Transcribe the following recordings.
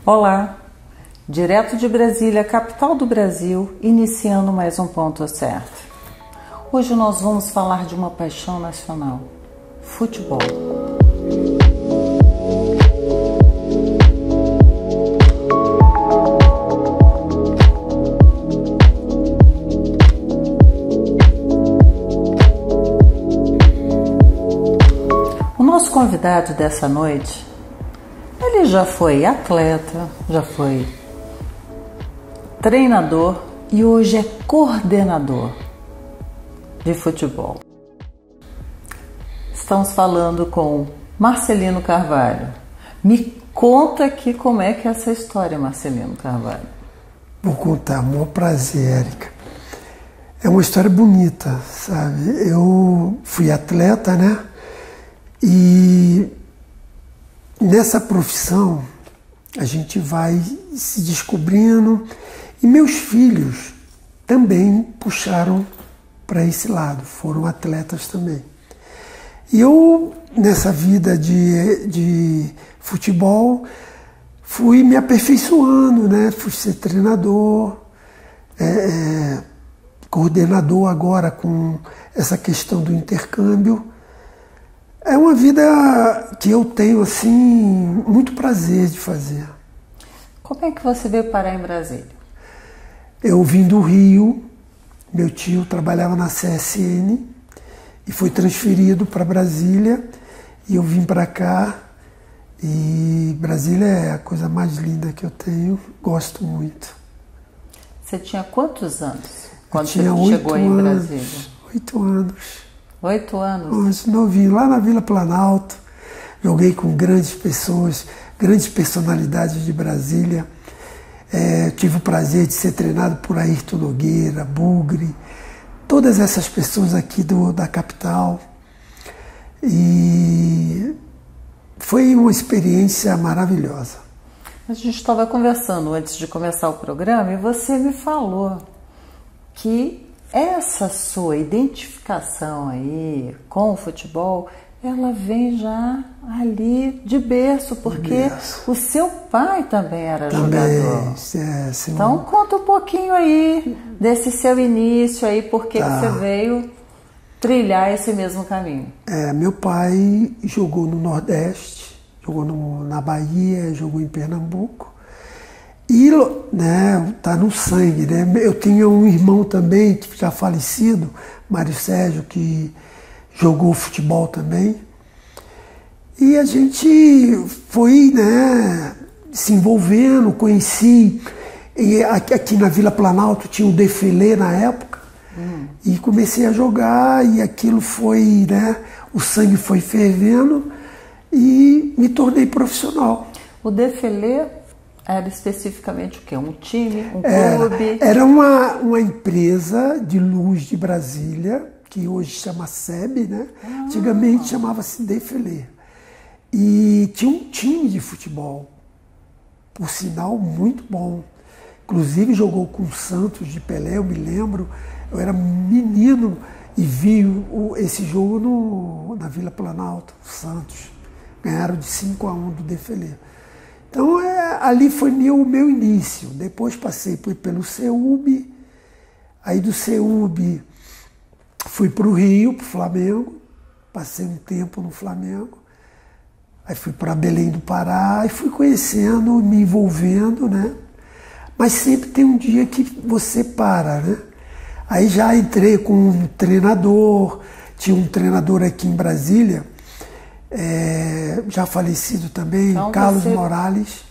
Olá, direto de Brasília, capital do Brasil, iniciando mais um Ponto Certo. Hoje nós vamos falar de uma paixão nacional, futebol. O nosso convidado dessa noite, ele já foi atleta, já foi treinador e hoje é coordenador de futebol. Estamos falando com Marcelino Carvalho. Me conta aqui como é que é essa história, Marcelino Carvalho. Vou contar, um maior prazer, Érica. É uma história bonita, sabe? Eu fui atleta, né? E nessa profissão a gente vai se descobrindo e meus filhos também puxaram para esse lado, foram atletas também. E eu, nessa vida de futebol, fui me aperfeiçoando, né? Fui ser treinador, coordenador agora com essa questão do intercâmbio. É uma vida que eu tenho, assim, muito prazer de fazer. Como é que você veio parar em Brasília? Eu vim do Rio, meu tio trabalhava na CSN e foi transferido para Brasília e eu vim para cá e Brasília é a coisa mais linda que eu tenho, gosto muito. Você tinha quantos anos quando você chegou aí em Brasília? 8 anos. 8 anos? Mas novinho, lá na Vila Planalto, joguei com grandes pessoas, grandes personalidades de Brasília. Tive o prazer de ser treinado por Ayrton Nogueira, Bugre, todas essas pessoas aqui da capital. E foi uma experiência maravilhosa. A gente estava conversando antes de começar o programa e você me falou que essa sua identificação aí com o futebol, ela vem já ali de berço, porque o seu pai também era jogador. Então conta um pouquinho aí desse seu início aí, porque você veio trilhar esse mesmo caminho. Meu pai jogou no Nordeste, jogou na Bahia, jogou em Pernambuco. E, né, tá no sangue, né? Eu tinha um irmão também, que já falecido, Mário Sérgio, que jogou futebol também. E a gente foi, né, se envolvendo, conheci. E aqui na Vila Planalto tinha um defilê na época. E comecei a jogar e aquilo foi, né, o sangue foi fervendo e me tornei profissional. O defilê era especificamente o quê? Um time, um clube? Era uma empresa de luz de Brasília, que hoje chama SEB, né? Antigamente chamava-se Defilê. E tinha um time de futebol, por sinal muito bom. Inclusive jogou com o Santos de Pelé, eu me lembro. Eu era menino e vi esse jogo na Vila Planalto, o Santos. Ganharam de 5-1 do Defilê. Então, ali foi o meu início. Depois passei pelo CEUB, aí do CEUB fui para o Rio, para o Flamengo, passei um tempo no Flamengo, aí fui para Belém do Pará e fui conhecendo, me envolvendo, né? Mas sempre tem um dia que você para, né? Aí já entrei com um treinador, tinha um treinador aqui em Brasília, já falecido também, então, Carlos Morales.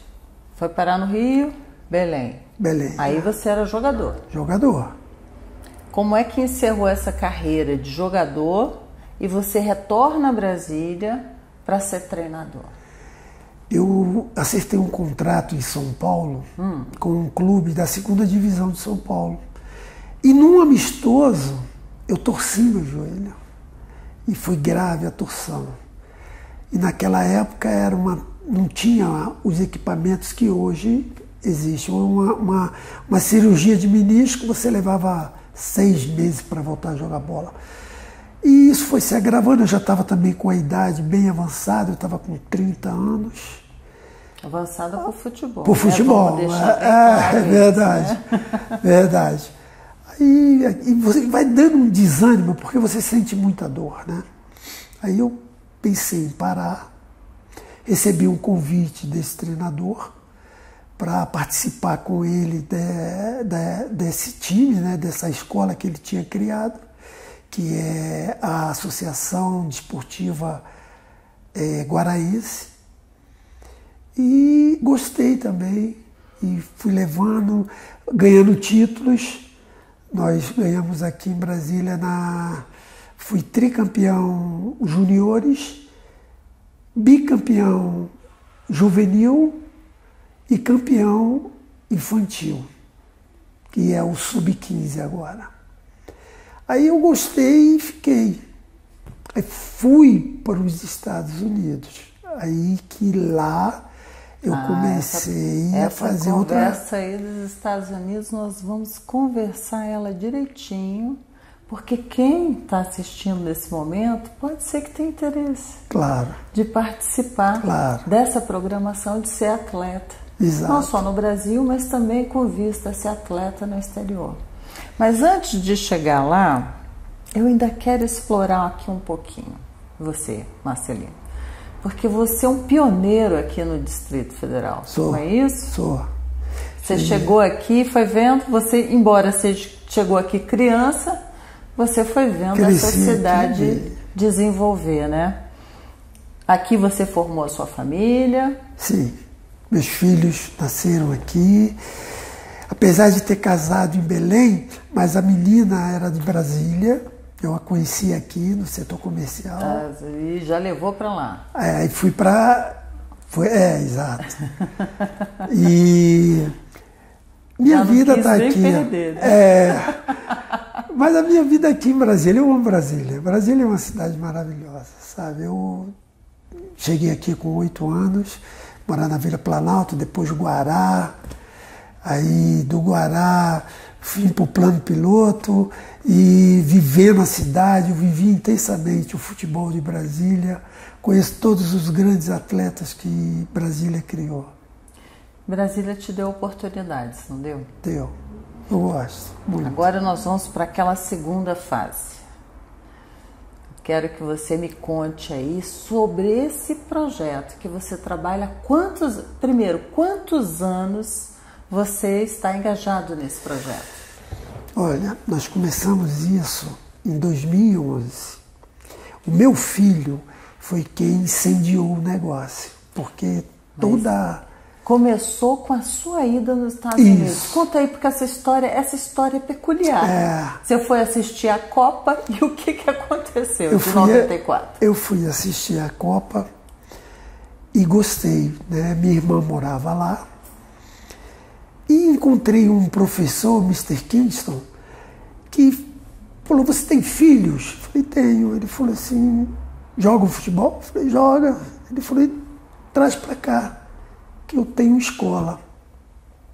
Foi parar no Rio, Belém. Belém. Aí você era jogador. Jogador. Como é que encerrou essa carreira de jogador e você retorna a Brasília para ser treinador? Eu acertei um contrato em São Paulo com um clube da 2ª divisão de São Paulo. E num amistoso, eu torci meu joelho. E foi grave a torção. E naquela época não tinha os equipamentos que hoje existem. Uma cirurgia de menisco, você levava 6 meses para voltar a jogar bola. E isso foi se agravando, eu já estava também com a idade bem avançada, eu estava com 30 anos. Avançada por futebol. Por futebol, né? Claro é verdade, isso, né? verdade. E você vai dando um desânimo, porque você sente muita dor, né? Aí eu pensei em parar, recebi um convite desse treinador para participar com ele desse time, né? Dessa escola que ele tinha criado, que é a Associação Desportiva Guaraense. E gostei também, e fui levando, ganhando títulos. Nós ganhamos aqui em Brasília, fui tricampeão juniores, bicampeão juvenil e campeão infantil, que é o sub-15 agora. Aí eu gostei e fiquei. Aí fui para os Estados Unidos. Aí que lá eu comecei a fazer outra... Essa conversa aí dos Estados Unidos, nós vamos conversar ela direitinho, porque quem está assistindo nesse momento pode ser que tenha interesse. Claro. De participar dessa programação, de ser atleta. Exato. Não só no Brasil, mas também com vista a ser atleta no exterior. Mas antes de chegar lá, eu ainda quero explorar aqui um pouquinho você, Marcelino. Porque você é um pioneiro aqui no Distrito Federal, não é isso? Sou. Você chegou aqui, foi vendo, embora você chegou aqui criança, você foi vendo essa cidade desenvolver, né? Aqui você formou a sua família? Sim, meus filhos nasceram aqui. Apesar de ter casado em Belém, mas a menina era de Brasília. Eu a conheci aqui no setor comercial. E já levou para lá? Aí fui para... exato. E minha vida está aqui. Mas a minha vida aqui em Brasília, eu amo Brasília. Brasília é uma cidade maravilhosa, sabe? Eu cheguei aqui com 8 anos, morar na Vila Planalto, depois Guará. Aí do Guará fui para o plano piloto e viver na cidade, eu vivi intensamente o futebol de Brasília, conheço todos os grandes atletas que Brasília criou. Brasília te deu oportunidades, não deu? Deu, eu gosto muito. Agora nós vamos para aquela segunda fase. Quero que você me conte aí sobre esse projeto que você trabalha. Quantos anos você está engajado nesse projeto? Olha, nós começamos isso em 2011. O meu filho foi quem incendiou o negócio, porque começou com a sua ida nos Estados Unidos. Conta aí, porque essa história é peculiar. Você foi assistir a Copa e o que aconteceu de 94? Eu fui assistir a Copa e gostei, né? Minha irmã morava lá. E encontrei um professor, Mr. Kingston, que falou, você tem filhos? Eu falei, tenho. Ele falou assim, joga futebol? Eu falei, joga. Ele falou, traz para cá, que eu tenho escola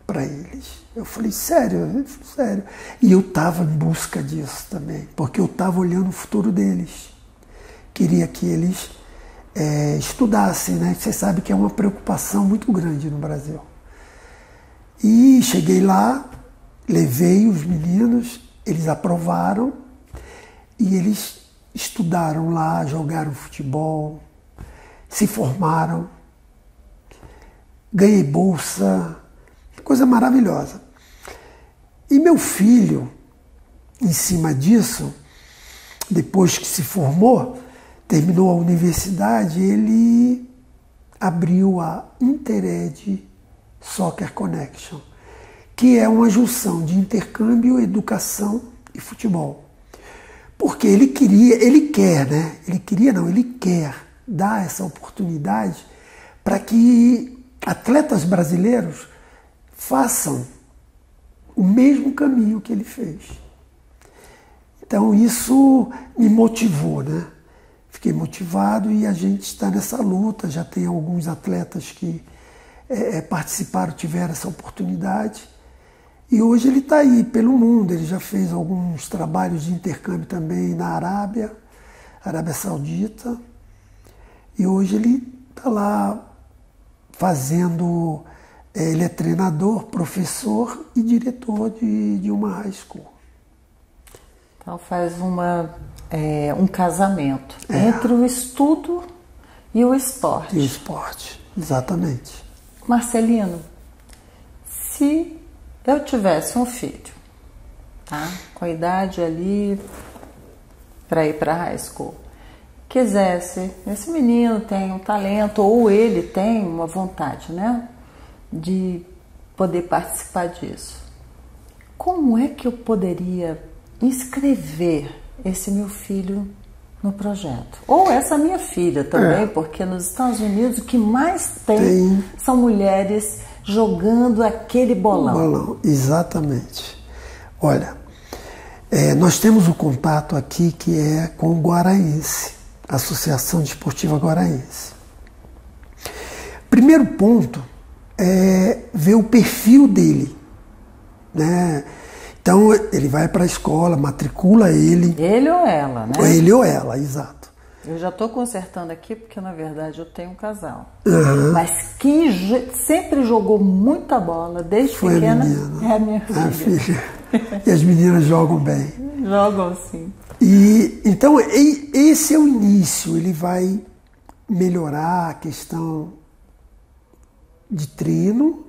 para eles. Eu falei, sério? Ele falou, sério. E eu estava em busca disso também, porque eu estava olhando o futuro deles. Queria que eles estudassem, né? Você sabe que é uma preocupação muito grande no Brasil. E cheguei lá, levei os meninos, eles aprovaram e eles estudaram lá, jogaram futebol, se formaram, ganhei bolsa, coisa maravilhosa. E meu filho, em cima disso, depois que se formou, terminou a universidade, ele abriu a Intered Soccer Connection, que é uma junção de intercâmbio, educação e futebol. Porque ele quer dar essa oportunidade para que atletas brasileiros façam o mesmo caminho que ele fez. Então isso me motivou, né? Fiquei motivado e a gente está nessa luta, já tem alguns atletas que participaram, tiveram essa oportunidade. E hoje ele está aí pelo mundo, ele já fez alguns trabalhos de intercâmbio também na Arábia Saudita. E hoje ele está lá fazendo... Ele é treinador, professor e diretor de uma high school. Então faz um casamento entre o estudo e o esporte. E o esporte, exatamente. Marcelino, se eu tivesse um filho, tá, com a idade ali para ir para a high school, quisesse, esse menino tem um talento ou ele tem uma vontade, né, de poder participar disso, como é que eu poderia inscrever esse meu filho no projeto? Ou essa minha filha também, porque nos Estados Unidos o que mais tem são mulheres jogando aquele bolão. Bolão, exatamente. Olha, nós temos um contato aqui que é com o Guaraense, Associação Desportiva Guaraense. Primeiro ponto é ver o perfil dele, né? Então ele vai para a escola, matricula ele. Ele ou ela, né? Ele ou ela, exato. Eu já estou consertando aqui porque na verdade eu tenho um casal. Uhum. Mas quem sempre jogou muita bola desde pequena é a minha filha. A filha. E as meninas jogam bem. Jogam sim. E então esse é o início. Ele vai melhorar a questão de treino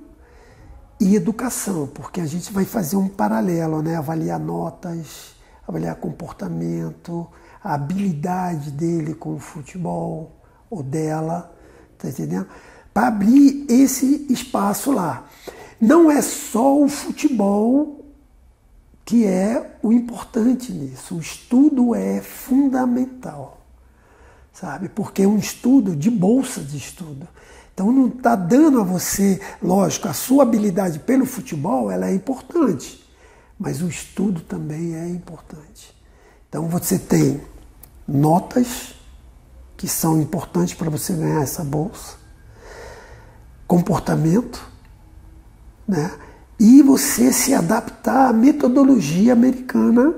e educação, porque a gente vai fazer um paralelo, né? Avaliar notas, avaliar comportamento, a habilidade dele com o futebol ou dela, tá entendendo? Para abrir esse espaço lá. Não é só o futebol que é o importante nisso. O estudo é fundamental, sabe? Porque é um estudo de bolsa de estudo. Então não está dando a você, lógico, a sua habilidade pelo futebol, ela é importante, mas o estudo também é importante. Então você tem notas que são importantes para você ganhar essa bolsa, comportamento, né? E você se adaptar à metodologia americana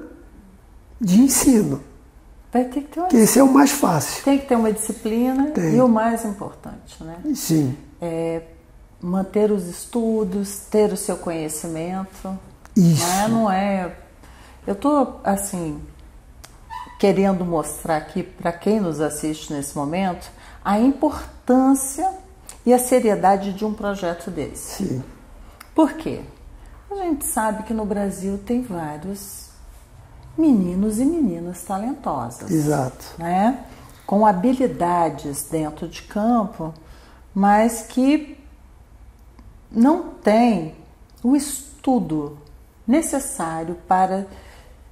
de ensino. Vai ter que ter que esse é o mais fácil. Tem que ter uma disciplina e o mais importante, né? Sim. É manter os estudos, ter o seu conhecimento. Isso. Não é... Eu estou, assim, querendo mostrar aqui para quem nos assiste nesse momento a importância e a seriedade de um projeto desse. Sim. Por quê? A gente sabe que no Brasil tem vários meninos e meninas talentosas. Exato. Né? Com habilidades dentro de campo, mas que não têm o estudo necessário para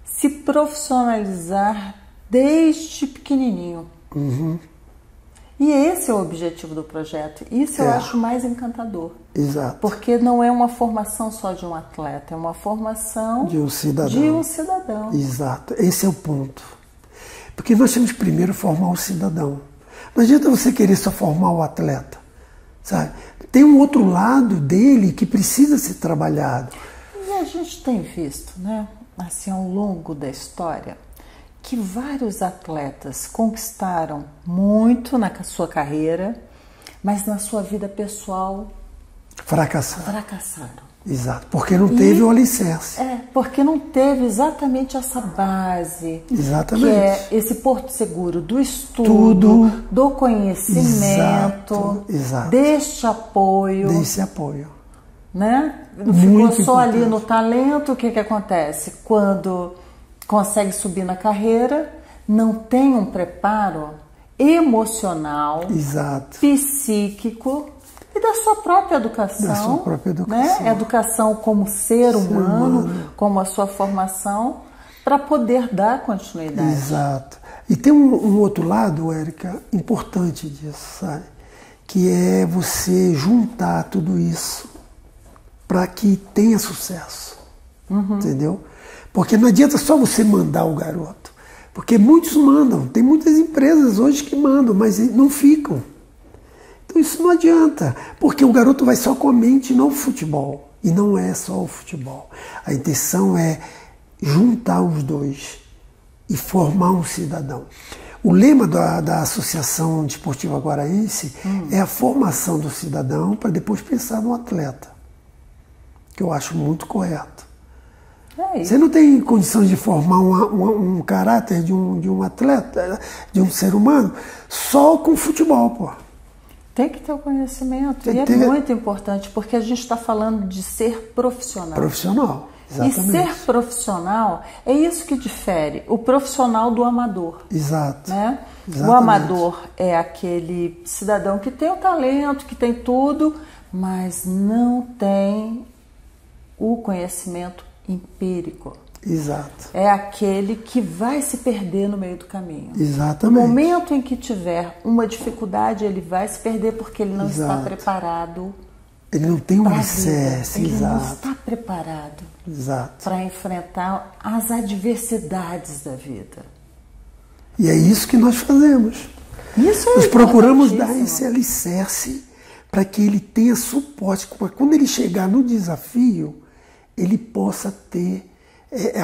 se profissionalizar desde pequenininho. Uhum. E esse é o objetivo do projeto. Isso eu acho mais encantador. Exato. Porque não é uma formação só de um atleta, é uma formação de um cidadão. Exato. Esse é o ponto. Porque nós temos que primeiro formar o cidadão. Não adianta você querer só formar o atleta, sabe? Tem um outro lado dele que precisa ser trabalhado. E a gente tem visto, né, assim, ao longo da história, que vários atletas conquistaram muito na sua carreira, mas na sua vida pessoal fracassaram. Exato, porque não teve o alicerce. Porque não teve exatamente essa base. Exatamente. Que é esse porto seguro do estudo, do conhecimento, exato. Deste apoio. Desse apoio. Né? Não ficou só ali no talento. O que acontece? Quando consegue subir na carreira, não tem um preparo emocional, psíquico e da sua própria educação. Da sua própria educação. Né? Educação como ser humano, como a sua formação, para poder dar continuidade. Exato. E tem um outro lado, Érica, importante disso, sabe? Que é você juntar tudo isso para que tenha sucesso. Entendeu? Porque não adianta só você mandar o garoto. Porque muitos mandam. Tem muitas empresas hoje que mandam, mas não ficam. Então isso não adianta. Porque o garoto vai só com a mente no futebol. E não é só o futebol. A intenção é juntar os dois e formar um cidadão. O lema da Associação Desportiva Guaraense é a formação do cidadão para depois pensar no atleta, que eu acho muito correto. Você não tem condições de formar um caráter de um atleta, de um ser humano, só com futebol, pô. Tem que ter o conhecimento. É muito importante, porque a gente está falando de ser profissional. Profissional, exatamente. E ser profissional é isso que difere o profissional do amador. Exato. Né? Exatamente. O amador é aquele cidadão que tem o talento, que tem tudo, mas não tem o conhecimento empírico. Exato. É aquele que vai se perder no meio do caminho. Exatamente. No momento em que tiver uma dificuldade, ele vai se perder porque ele não está preparado. Ele não tem um alicerce. Ele não está preparado para enfrentar as adversidades da vida. E é isso que nós fazemos. Nós procuramos dar esse alicerce para que ele tenha suporte. Quando ele chegar no desafio, ele possa ter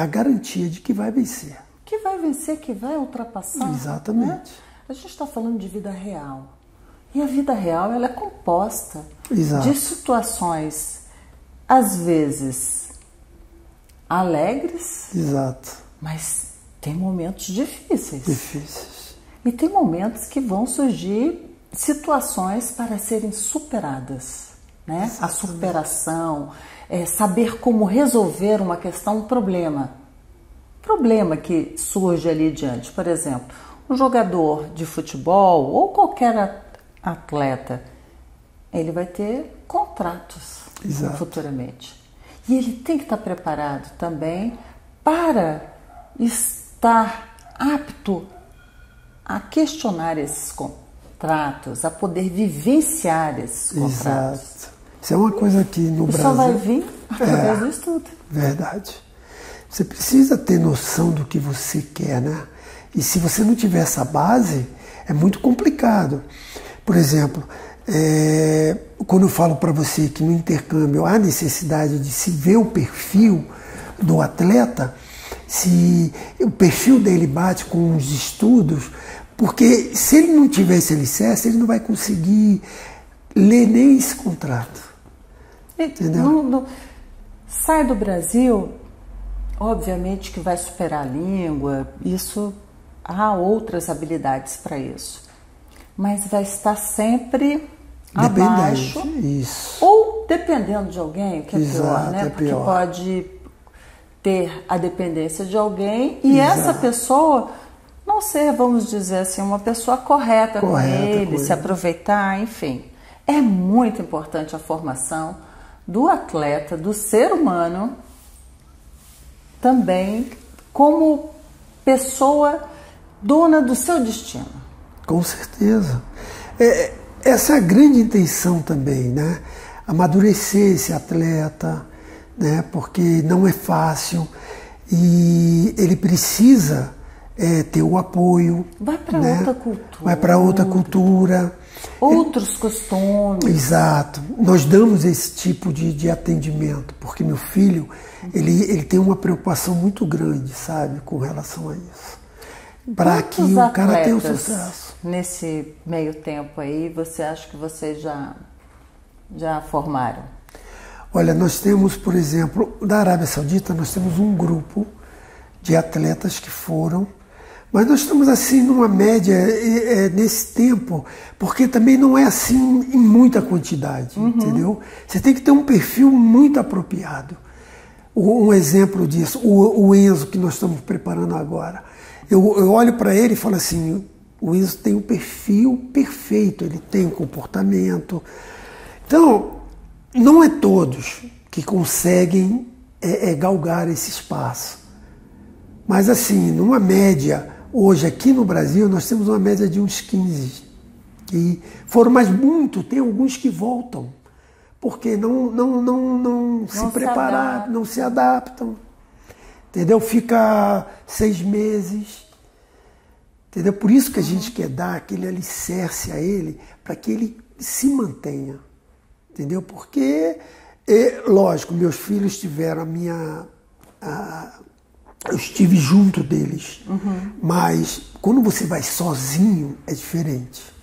a garantia de que vai vencer. Que vai vencer, que vai ultrapassar. Exatamente. Né? A gente está falando de vida real. E a vida real ela é composta de situações, às vezes, alegres, mas tem momentos difíceis. E tem momentos que vão surgir situações para serem superadas. Né? A superação, saber como resolver uma questão, um problema que surge ali diante. Por exemplo, um jogador de futebol ou qualquer atleta, ele vai ter contratos futuramente. E ele tem que estar preparado também para estar apto a questionar esses contratos, a poder vivenciar esses contratos. Exato. Isso é uma coisa que no Brasil... Só vai vir através do estudo. Verdade. Você precisa ter noção do que você quer, né? E se você não tiver essa base, é muito complicado. Por exemplo, quando eu falo para você que no intercâmbio há necessidade de se ver o perfil do atleta, se o perfil dele bate com os estudos, porque se ele não tiver esse alicerce, ele não vai conseguir ler nem esse contrato. Entendeu? Sai do Brasil, obviamente que vai superar a língua, isso há outras habilidades para isso. Mas vai estar sempre abaixo, ou dependendo de alguém, que é pior, né? Porque pode ter a dependência de alguém e essa pessoa não ser, vamos dizer assim, uma pessoa correta com ele, se aproveitar, enfim. É muito importante a formação do atleta, do ser humano, também como pessoa dona do seu destino. Com certeza. Essa é a grande intenção também, né? Amadurecer esse atleta, né? Porque não é fácil e ele precisa ter o apoio. Vai para outra cultura. Vai para outra cultura. Outros costumes. Exato. Nós damos esse tipo de atendimento, porque meu filho, ele tem uma preocupação muito grande, sabe, com relação a isso. Para que o cara tenha um sucesso. Nesse meio tempo aí, você acha que vocês já formaram? Olha, nós temos, por exemplo, da Arábia Saudita, nós temos um grupo de atletas que foram, mas nós estamos assim numa média nesse tempo, porque também não é assim em muita quantidade, entendeu? Você tem que ter um perfil muito apropriado. Um exemplo disso, o Enzo, que nós estamos preparando agora. Eu olho para ele e falo assim, o Enzo tem um perfil perfeito, ele tem um comportamento. Então, não é todos que conseguem galgar esse espaço. Mas assim, numa média, hoje aqui no Brasil, nós temos uma média de uns 15 que foram, mas muito, tem alguns que voltam, porque não se prepararam, não se adaptam. Entendeu? Fica 6 meses. Entendeu? Por isso que a gente quer dar aquele alicerce a ele, para que ele se mantenha. Entendeu? Porque, lógico, meus filhos tiveram eu estive junto deles. Mas quando você vai sozinho, é diferente.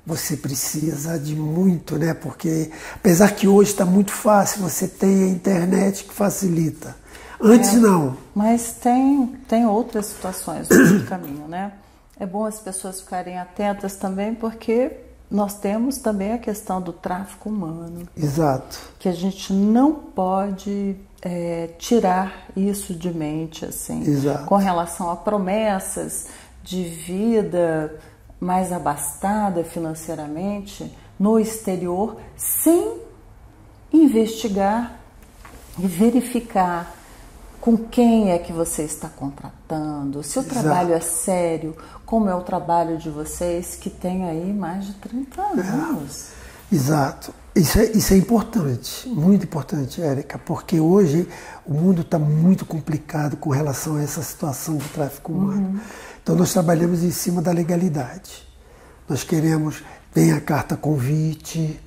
Você precisa de muito, né? Porque apesar que hoje está muito fácil, você tem a internet que facilita. Antes não. Mas tem outras situações no caminho, né? É bom as pessoas ficarem atentas também, porque nós temos também a questão do tráfico humano. Exato. Que a gente não pode tirar isso de mente, assim. Exato. Com relação a promessas de vida mais abastada financeiramente no exterior, sem investigar e verificar com quem é que você está contratando, se o trabalho é sério, como é o trabalho de vocês que tem aí mais de 30 anos. Exato. Isso é importante, muito importante, Érica, porque hoje o mundo está muito complicado com relação a essa situação de tráfico humano. Então nós trabalhamos em cima da legalidade. Nós queremos, vem a carta convite,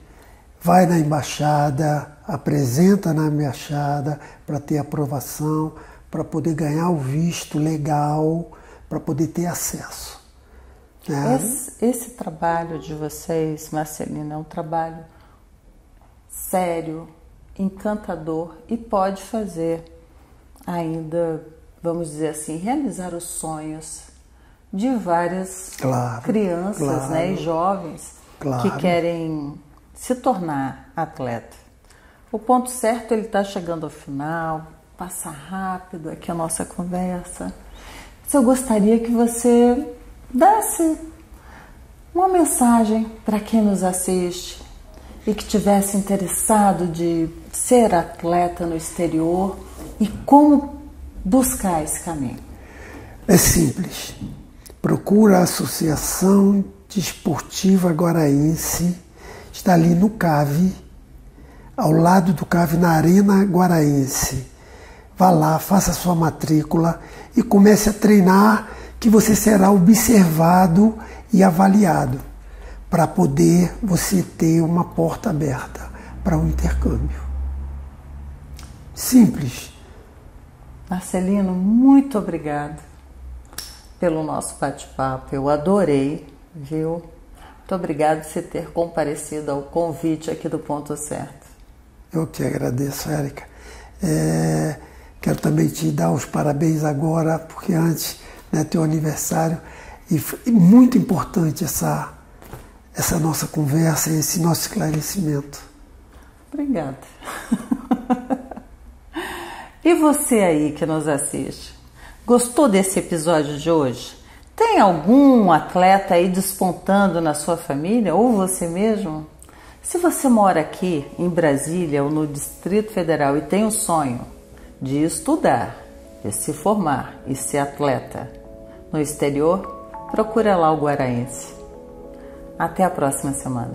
vai na embaixada, apresenta na embaixada para ter aprovação, para poder ganhar o visto legal, para poder ter acesso. Esse trabalho de vocês, Marcelina, é um trabalho sério, encantador e pode fazer ainda, vamos dizer assim, realizar os sonhos de várias crianças, né, e jovens que querem se tornar atleta. O ponto certo, ele está chegando ao final, passa rápido aqui a nossa conversa. Mas eu gostaria que você desse uma mensagem para quem nos assiste e que tivesse interessado de ser atleta no exterior e como buscar esse caminho. É simples. Procura a Associação Desportiva Guaraense, está ali no CAV, ao lado do CAV, na Arena Guaraense. Vá lá, faça sua matrícula e comece a treinar, que você será observado e avaliado para poder você ter uma porta aberta para um intercâmbio. Simples. Marcelino, muito obrigada pelo nosso bate-papo. Eu adorei, viu? Muito obrigada por você ter comparecido ao convite aqui do Ponto Certo. Eu que agradeço, Érica. Quero também te dar os parabéns agora, porque antes, né, teu aniversário, e foi muito importante essa nossa conversa, esse nosso esclarecimento. Obrigada. E você aí que nos assiste, gostou desse episódio de hoje? Tem algum atleta aí despontando na sua família ou você mesmo? Se você mora aqui em Brasília ou no Distrito Federal e tem o sonho de estudar, de se formar e ser atleta no exterior, procura lá o Guaraense. Até a próxima semana.